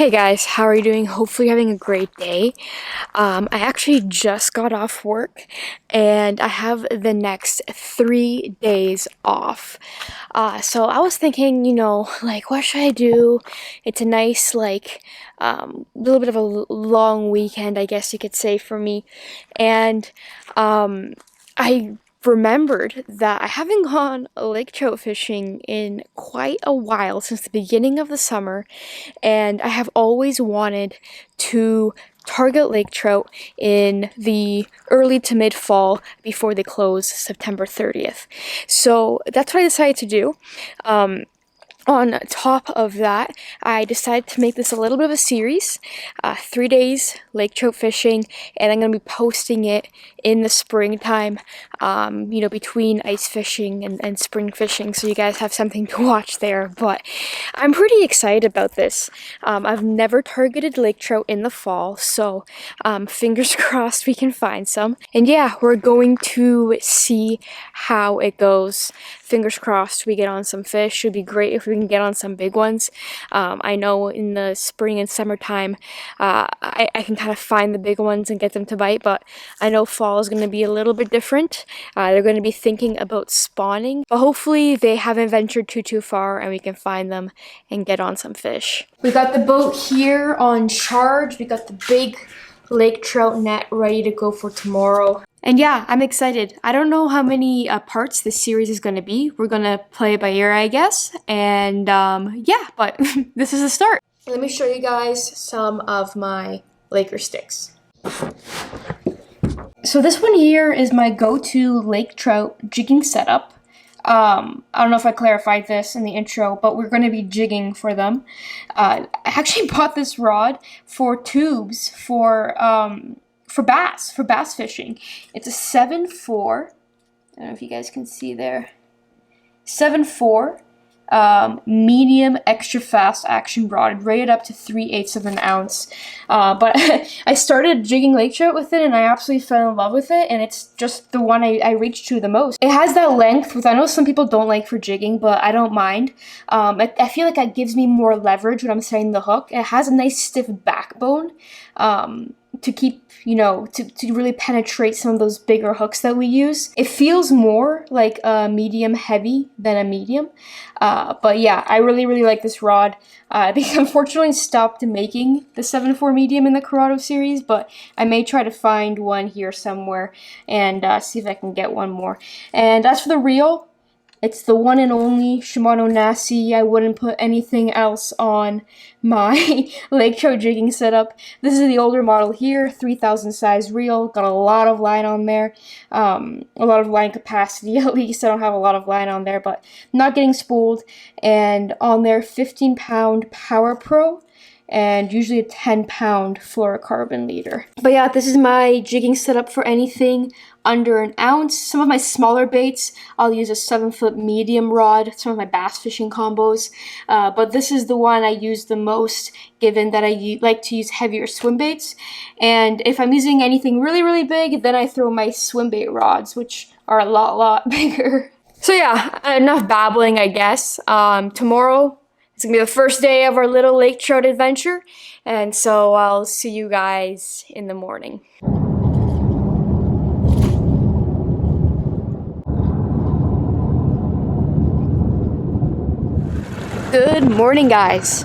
Hey guys, how are you doing? Hopefully you're having a great day. I actually just got off work and I have the next 3 days off. So I was thinking, like what should I do? It's a nice, little bit of a long weekend, I guess you could say, for me. And I remembered that I haven't gone lake trout fishing in quite a while, since the beginning of the summer, and I have always wanted to target lake trout in the early to mid fall before they close September 30th. So that's what I decided to do. On top of that, I decided to make this a little bit of a series, 3 days lake trout fishing, and I'm going to be posting it in the springtime, between ice fishing and spring fishing, so you guys have something to watch there. But I'm pretty excited about this. I've never targeted lake trout in the fall, so fingers crossed we can find some. And yeah, we're going to see how it goes. Fingers crossed we get on some fish. Should be great if we can get on some big ones. I know in the spring and summertime, I can kind of find the big ones and get them to bite, but I know fall is going to be a little bit different. They're going to be thinking about spawning, but hopefully they haven't ventured too far and we can find them and get on some fish. We got the boat here on charge. We got the big lake trout net ready to go for tomorrow. And yeah, I'm excited. I don't know how many parts this series is going to be. We're going to play it by ear, I guess. And yeah, but this is a start. Let me show you guys some of my Laker sticks. So this one here is my go-to lake trout jigging setup. I don't know if I clarified this in the intro, but we're going to be jigging for them. I actually bought this rod for tubes for bass fishing. It's a 7.4. I don't know if you guys can see there. 7.4 medium extra fast action rod, rated up to 3/8 of an ounce. But I started jigging lake trout with it and I absolutely fell in love with it, and it's just the one I reach to the most. It has that length, which I know some people don't like for jigging, but I don't mind. I feel like it gives me more leverage when I'm setting the hook. It has a nice stiff backbone to keep, to really penetrate some of those bigger hooks that we use. It feels more like a medium heavy than a medium. But yeah, I really like this rod. They unfortunately stopped making the 7.4 medium in the Corrado series, but I may try to find one here somewhere and see if I can get one more. And as for the reel, it's the one and only Shimano Nasi. I wouldn't put anything else on my lake trout jigging setup. This is the older model here, 3000 size reel. Got a lot of line on there, a lot of line capacity at least. I don't have a lot of line on there, but not getting spooled. And on there, 15-pound Power Pro, and usually a 10-pound fluorocarbon leader. But yeah, this is my jigging setup for anything under an ounce. Some of my smaller baits, I'll use a 7-foot medium rod, some of my bass fishing combos. But this is the one I use the most, given that I like to use heavier swim baits. And if I'm using anything really big, then I throw my swim bait rods, which are a lot bigger. So yeah, enough babbling, I guess. Tomorrow, it's gonna be the first day of our little lake trout adventure, and so I'll see you guys in the morning. Good morning, guys.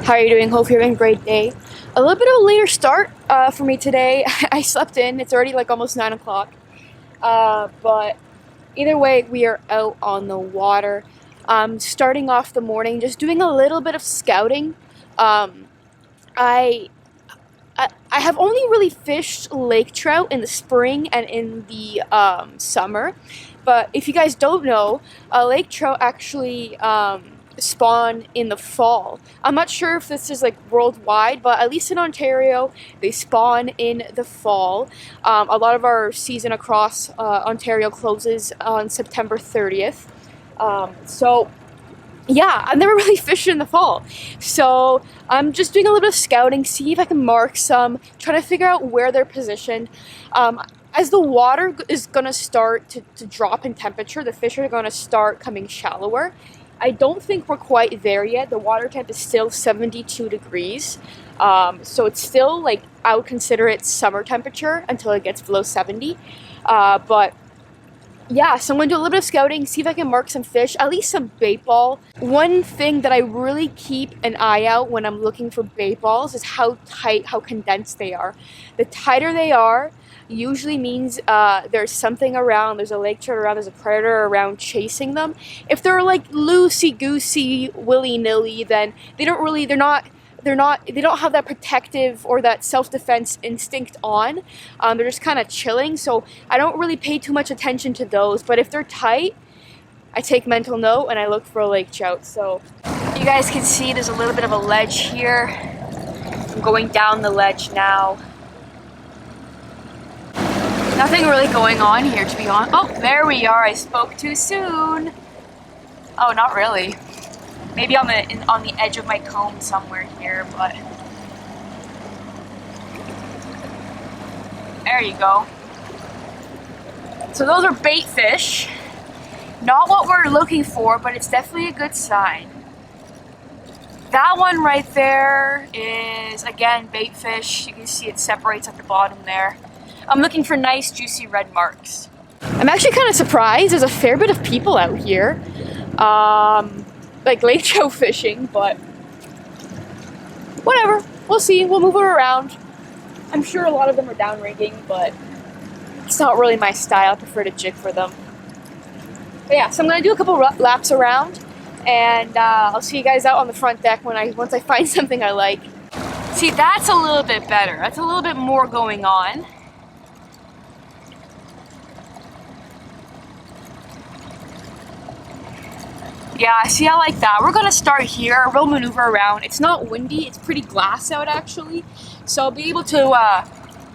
How are you doing? Hope you're having a great day. A little bit of a later start for me today. I slept in. It's already like almost 9 o'clock. But either way, we are out on the water. Starting off the morning, just doing a little bit of scouting. I have only really fished lake trout in the spring and in the summer, but if you guys don't know, lake trout actually spawn in the fall. I'm not sure if this is like worldwide, but at least in Ontario, they spawn in the fall. A lot of our season across Ontario closes on September 30th. So yeah, I've never really fished in the fall, so I'm just doing a little bit of scouting, see if I can mark some, trying to figure out where they're positioned. As the water is going to start to drop in temperature, the fish are going to start coming shallower, I don't think we're quite there yet. The water temp is still 72 degrees. So it's still like, I would consider it summer temperature until it gets below 70. But yeah, so I'm going to do a little bit of scouting, see if I can mark some fish, at least some bait ball. One thing that I really keep an eye out when I'm looking for bait balls is how tight, how condensed they are. The tighter they are, usually means there's something around, there's a lake trout around, there's a predator around chasing them. If they're like loosey-goosey, willy-nilly, then they don't have that protective or that self-defense instinct on. They're just kind of chilling, so I don't really pay too much attention to those. But if they're tight, I take mental note and I look for a lake trout. So you guys can see there's a little bit of a ledge here. I'm going down the ledge now. Nothing really going on here, to be honest. Oh, there we are. I spoke too soon. Oh, not really. Maybe on the edge of my comb somewhere here, but there you go. So those are bait fish. Not what we're looking for, but it's definitely a good sign. That one right there is, again, bait fish. You can see it separates at the bottom there. I'm looking for nice, juicy red marks. I'm actually kind of surprised. There's a fair bit of people out here. Like lake trout fishing, but whatever. We'll see. We'll move it around. I'm sure a lot of them are downrigging, but it's not really my style. I prefer to jig for them. But yeah, so I'm gonna do a couple laps around, and I'll see you guys out on the front deck once I find something I like. See, that's a little bit better. That's a little bit more going on. Yeah, see, I like that. We're gonna start here. We'll maneuver around. It's not windy. It's pretty glass out, actually. So I'll be able to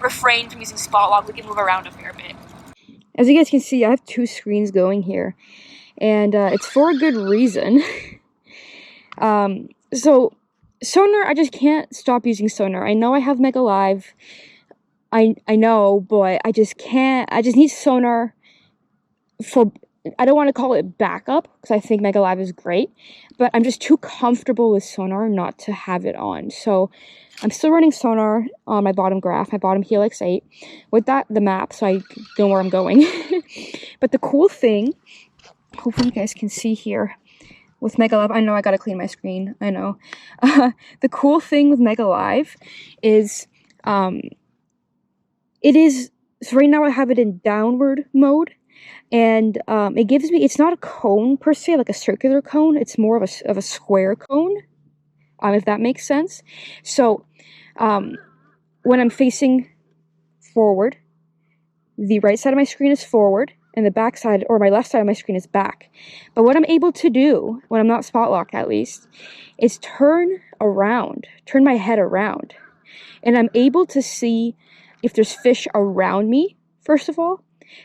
refrain from using spot lock. We can move around a fair bit. As you guys can see, I have two screens going here. And it's for a good reason. So, sonar, I just can't stop using sonar. I know I have Mega Live. I know, but I just can't. I just need sonar for... I don't want to call it backup, because I think Mega Live is great, but I'm just too comfortable with sonar not to have it on. So I'm still running sonar on my bottom graph, my bottom Helix 8, with the map, so I know where I'm going. But the cool thing, hopefully you guys can see here, with Mega Live, I know I gotta clean my screen, I know. The cool thing with Mega Live is, so right now I have it in downward mode. And it gives me, it's not a cone per se, like a circular cone. It's more of a square cone, if that makes sense. So when I'm facing forward, the right side of my screen is forward, and the back side, or my left side of my screen, is back. But what I'm able to do, when I'm not spot locked at least, is turn my head around. And I'm able to see if there's fish around me, first of all.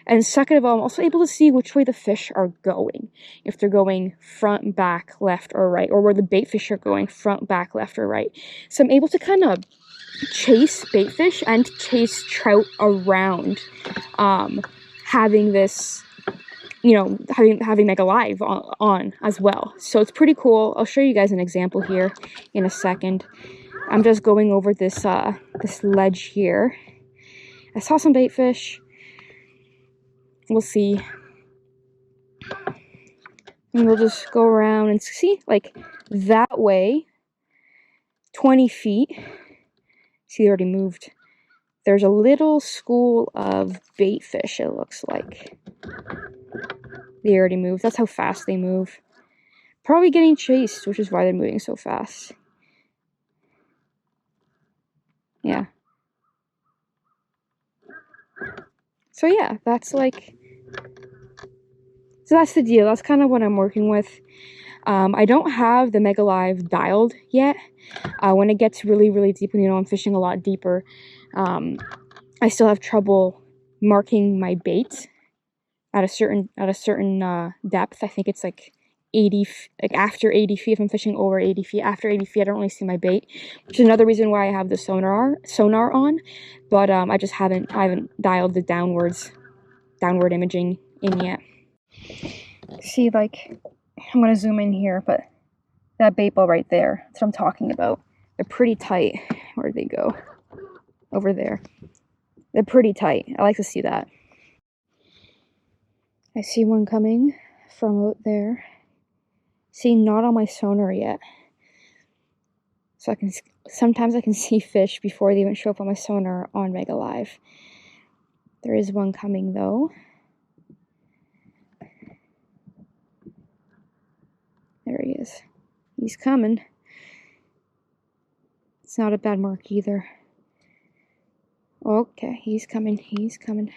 And second of all, I'm also able to see which way the fish are going. If they're going front, back, left, or right. Or where the bait fish are going, front, back, left, or right. So I'm able to kind of chase bait fish and chase trout around. Having this, having Mega Live on as well. So it's pretty cool. I'll show you guys an example here in a second. I'm just going over this ledge here. I saw some bait fish. We'll see. And we'll just go around and see, like, that way, 20 feet. See, they already moved. There's a little school of bait fish, it looks like. They already moved. That's how fast they move. Probably getting chased, which is why they're moving so fast. Yeah. So yeah, that's like... So that's the deal. That's kind of what I'm working with. I don't have the Mega Live dialed yet. When it gets really, really deep, when I'm fishing a lot deeper, I still have trouble marking my bait at a certain depth. I think it's like 80, like after 80 feet. If I'm fishing over 80 feet, after 80 feet, I don't really see my bait, which is another reason why I have the sonar on. But I haven't dialed the downward imaging in yet. See, like, I'm gonna zoom in here, but that bait ball right there, that's what I'm talking about. They're pretty tight. Where'd they go? Over there. They're pretty tight. I like to see that. I see one coming from out there. See, not on my sonar yet. So sometimes I can see fish before they even show up on my sonar on Mega Live. There is one coming though. There he is. He's coming. It's not a bad mark either. Okay, he's coming. He's coming.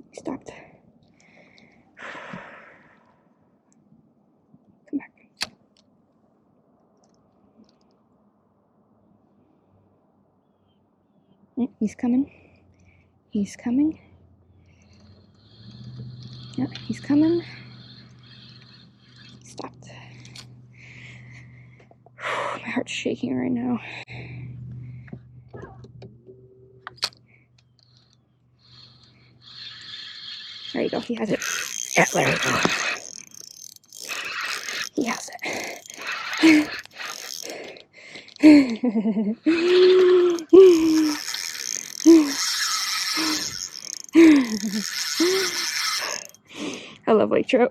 He stopped. Come back. He's coming. He's coming. Yeah, he's coming. Stopped. My heart's shaking right now. There you go, he has it. Yeah, there you go. He has it. I love lake trout.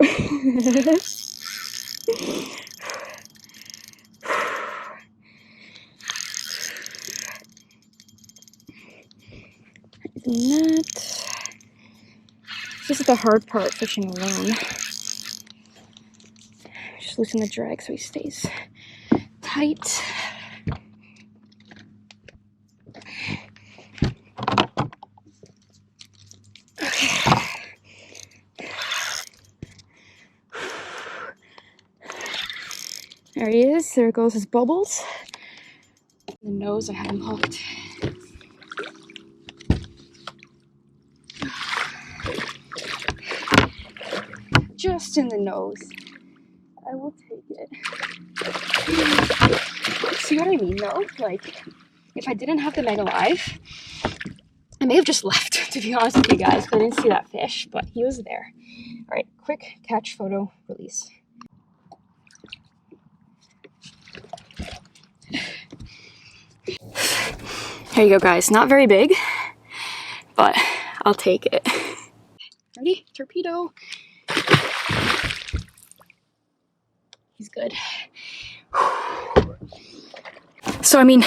This is the hard part, fishing alone. Just loosen the drag so he stays tight. Okay. There he is. There goes his bubbles. The nose, I have him hooked. Just in the nose. I will take it. See what I mean though? Like, if I didn't have the Mega Live, I may have just left, to be honest with you guys, because I didn't see that fish, but he was there. Alright, quick catch, photo, release. There you go, guys. Not very big, but I'll take it. Ready? Torpedo. He's good. So, I mean,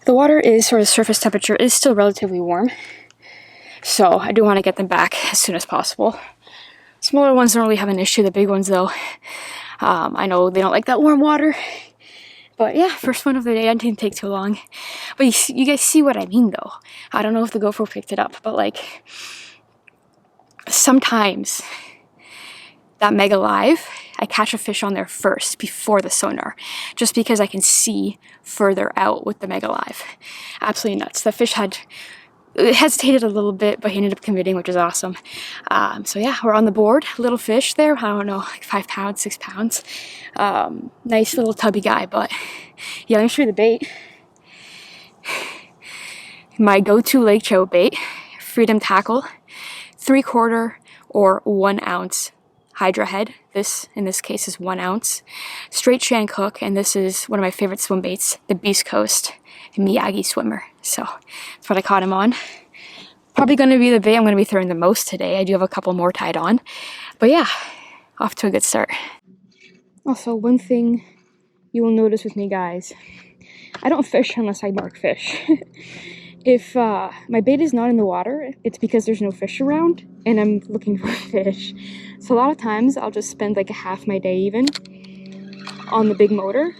the water is, or the surface temperature is still relatively warm. So, I do want to get them back as soon as possible. Smaller ones don't really have an issue. The big ones, though, I know they don't like that warm water. But yeah, first one of the day, I didn't take too long. But you guys see what I mean, though. I don't know if the GoPro picked it up, but like, sometimes that Mega Live, I catch a fish on there first before the sonar, just because I can see further out with the Mega Live. Absolutely nuts. The fish hesitated a little bit, but he ended up committing, which is awesome. So yeah, we're on the board. Little fish there, I don't know, like 5 pounds, 6 pounds. Nice little tubby guy, but yeah, let me show you the bait. My go-to lake trout bait, Freedom Tackle, 3/4 or 1 ounce Hydra head. This, in this case, is 1 ounce. Straight shank hook, and this is one of my favorite swim baits, the Beast Coast Miyagi swimmer. So that's what I caught him on. Probably going to be the bait I'm going to be throwing the most today. I do have a couple more tied on. But yeah, off to a good start. Also, one thing you will notice with me, guys, I don't fish unless I mark fish. If my bait is not in the water, it's because there's no fish around and I'm looking for fish. So a lot of times I'll just spend like a half my day even on the big motor,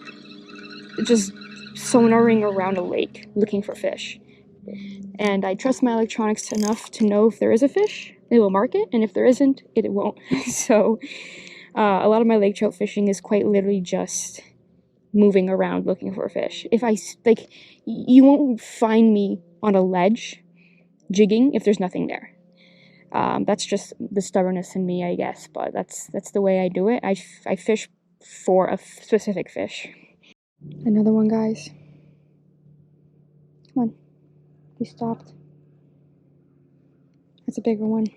just sonaring around a lake looking for fish. And I trust my electronics enough to know if there is a fish, it will mark it, and if there isn't, it won't. So a lot of my lake trout fishing is quite literally just moving around looking for a fish. If I, like, you won't find me on a ledge jigging if there's nothing there. That's just the stubbornness in me, I guess, but that's the way I do it. I fish for a specific fish. Another one, guys. Come on. He stopped. It's a bigger one.